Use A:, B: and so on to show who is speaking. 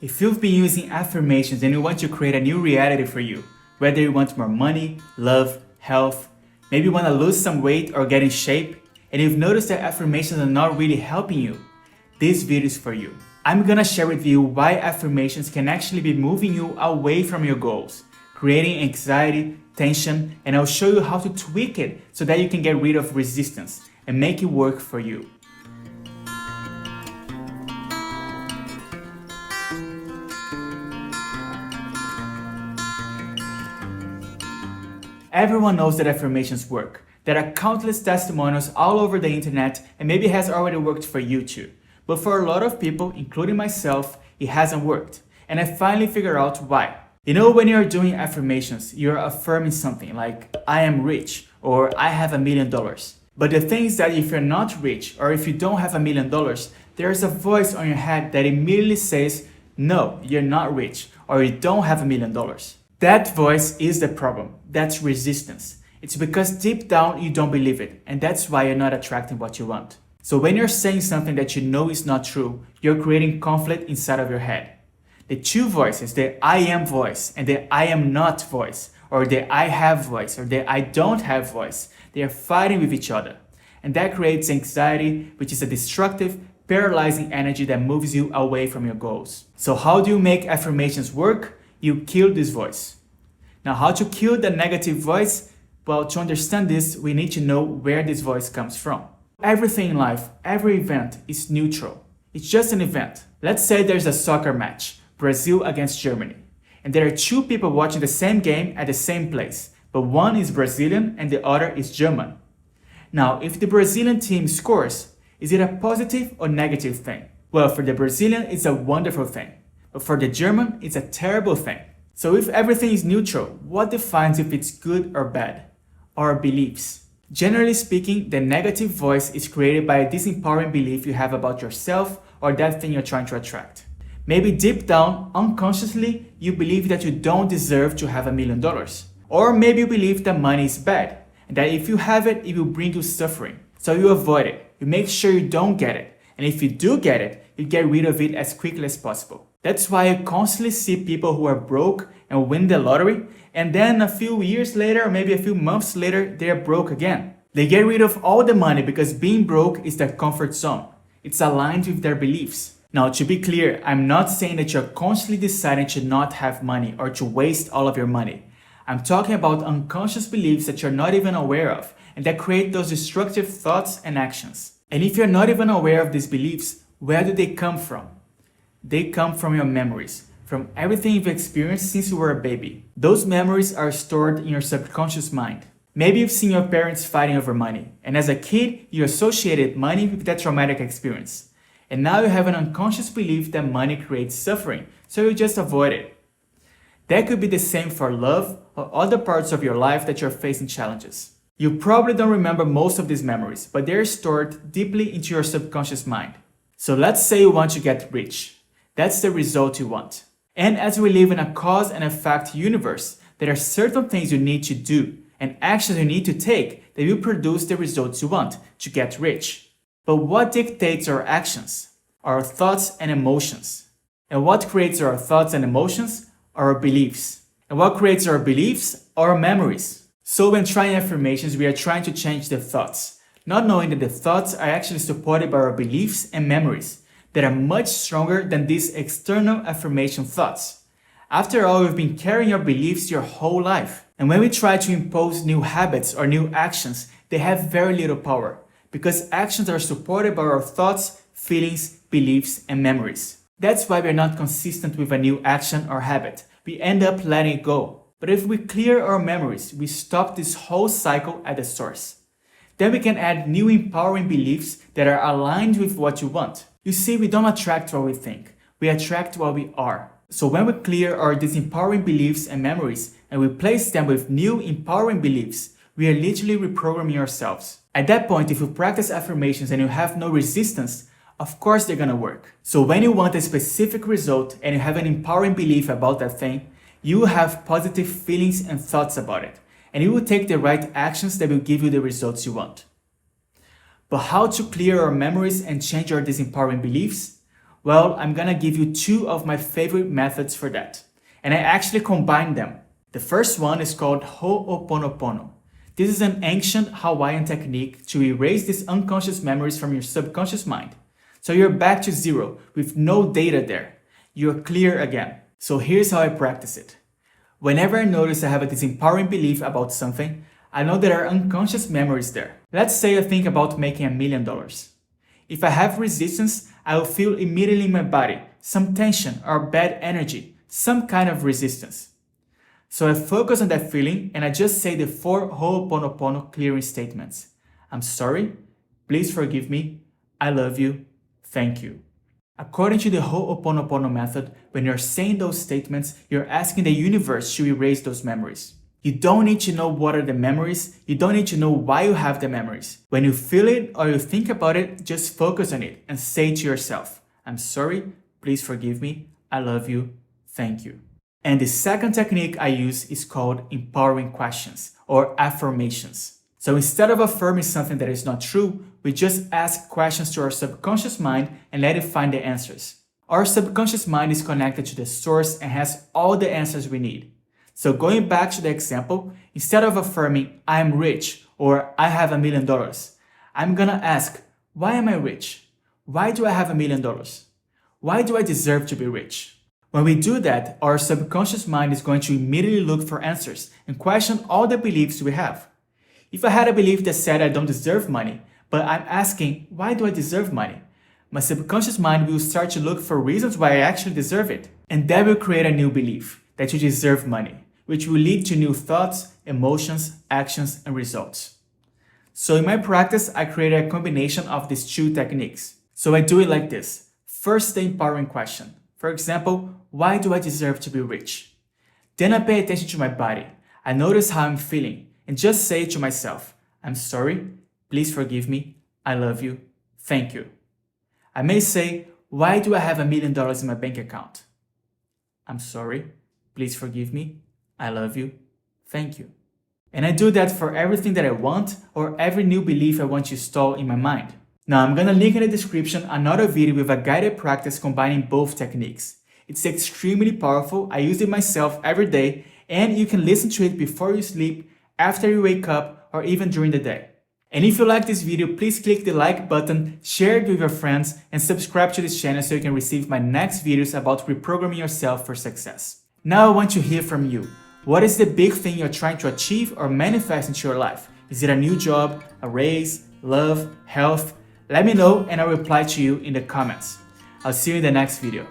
A: If you've been using affirmations and you want to create a new reality for you, whether you want more money, love, health, maybe you want to lose some weight or get in shape, and you've noticed that affirmations are not really helping you, this video is for you. I'm gonna share with you why affirmations can actually be moving you away from your goals, creating anxiety, tension, and I'll show you how to tweak it so that you can get rid of resistance and make it work for you. Everyone knows that affirmations work. There are countless testimonials all over the internet, and maybe it has already worked for you too. But for a lot of people, including myself, it hasn't worked. And I finally figured out why. You know, when you're doing affirmations, you're affirming something like, I am rich, or I have $1 million. But the thing is that if you're not rich, or if you don't have $1 million, there's a voice on your head that immediately says, no, you're not rich, or you don't have $1 million. That voice is the problem. That's resistance. It's because deep down you don't believe it, and that's why you're not attracting what you want. So when you're saying something that you know is not true, you're creating conflict inside of your head. The two voices, the I am voice and the I am not voice, or the I have voice or the I don't have voice, they are fighting with each other. And that creates anxiety, which is a destructive, paralyzing energy that moves you away from your goals. So how do you make affirmations work? You kill this voice. Now, how to kill the negative voice? Well, to understand this, we need to know where this voice comes from. Everything in life, every event is neutral. It's just an event. Let's say there's a soccer match, Brazil against Germany, and there are two people watching the same game at the same place, but one is Brazilian and the other is German. Now, if the Brazilian team scores, is it a positive or negative thing? Well, for the Brazilian, it's a wonderful thing. But for the German, it's a terrible thing. So if everything is neutral, what defines if it's good or bad? Our beliefs. Generally speaking, the negative voice is created by a disempowering belief you have about yourself or that thing you're trying to attract. Maybe deep down, unconsciously, you believe that you don't deserve to have $1 million. Or maybe you believe that money is bad, and that if you have it, it will bring you suffering. So you avoid it. You make sure you don't get it. And if you do get it, you get rid of it as quickly as possible. That's why you constantly see people who are broke and win the lottery, and then a few years later, or maybe a few months later, they are broke again. They get rid of all the money because being broke is their comfort zone. It's aligned with their beliefs. Now, to be clear, I'm not saying that you're constantly deciding to not have money or to waste all of your money. I'm talking about unconscious beliefs that you're not even aware of and that create those destructive thoughts and actions. And if you're not even aware of these beliefs, where do they come from? They come from your memories, from everything you've experienced since you were a baby. Those memories are stored in your subconscious mind. Maybe you've seen your parents fighting over money, and as a kid, you associated money with that traumatic experience. And now you have an unconscious belief that money creates suffering, so you just avoid it. That could be the same for love or other parts of your life that you're facing challenges. You probably don't remember most of these memories, but they're stored deeply into your subconscious mind. So let's say you want to get rich. That's the result you want. And as we live in a cause and effect universe, there are certain things you need to do and actions you need to take that will produce the results you want to get rich. But what dictates our actions? Our thoughts and emotions. And what creates our thoughts and emotions? Our beliefs. And what creates our beliefs? Our memories. So when trying affirmations, we are trying to change the thoughts, not knowing that the thoughts are actually supported by our beliefs and memories that are much stronger than these external affirmation thoughts. After all, we've been carrying our beliefs your whole life. And when we try to impose new habits or new actions, they have very little power because actions are supported by our thoughts, feelings, beliefs, and memories. That's why we're not consistent with a new action or habit. We end up letting it go. But if we clear our memories, we stop this whole cycle at the source. Then we can add new empowering beliefs that are aligned with what you want. You see, we don't attract what we think. We attract what we are. So when we clear our disempowering beliefs and memories and replace them with new empowering beliefs, we are literally reprogramming ourselves. At that point, if you practice affirmations and you have no resistance, of course they're gonna work. So when you want a specific result and you have an empowering belief about that thing, you will have positive feelings and thoughts about it. And you will take the right actions that will give you the results you want. But how to clear our memories and change our disempowering beliefs? Well, I'm gonna give you two of my favorite methods for that. And I actually combine them. The first one is called Ho'oponopono. This is an ancient Hawaiian technique to erase these unconscious memories from your subconscious mind. So you're back to zero with no data there. You're clear again. So here's how I practice it. Whenever I notice I have a disempowering belief about something, I know there are unconscious memories there. Let's say I think about making $1 million. If I have resistance, I will feel immediately in my body some tension or bad energy, some kind of resistance. So I focus on that feeling and I just say the 4 Ho'oponopono clearing statements. I'm sorry, please forgive me, I love you, thank you. According to the Ho'oponopono method, when you're saying those statements, you're asking the universe to erase those memories. You don't need to know what are the memories, you don't need to know why you have the memories. When you feel it or you think about it, just focus on it and say to yourself, I'm sorry, please forgive me, I love you, thank you. And the second technique I use is called empowering questions or affirmations. So instead of affirming something that is not true, we just ask questions to our subconscious mind and let it find the answers. Our subconscious mind is connected to the source and has all the answers we need. So going back to the example, instead of affirming, I'm rich or I have $1 million, I'm gonna ask, why am I rich? Why do I have $1 million? Why do I deserve to be rich? When we do that, our subconscious mind is going to immediately look for answers and question all the beliefs we have. If I had a belief that said I don't deserve money, but I'm asking, why do I deserve money? My subconscious mind will start to look for reasons why I actually deserve it. And that will create a new belief that you deserve money, which will lead to new thoughts, emotions, actions, and results. So in my practice, I created a combination of these two techniques. So I do it like this. First, the empowering question. For example, why do I deserve to be rich? Then I pay attention to my body. I notice how I'm feeling and just say to myself, I'm sorry, please forgive me, I love you, thank you. I may say, why do I have $1 million in my bank account? I'm sorry, please forgive me, I love you, thank you. And I do that for everything that I want or every new belief I want to install in my mind. Now I'm gonna link in the description another video with a guided practice combining both techniques. It's extremely powerful, I use it myself every day, and you can listen to it before you sleep, after you wake up, or even during the day. And if you like this video, please click the like button, share it with your friends, and subscribe to this channel so you can receive my next videos about reprogramming yourself for success. Now I want to hear from you. What is the big thing you're trying to achieve or manifest into your life? Is it a new job, a raise, love, health? Let me know and I'll reply to you in the comments. I'll see you in the next video.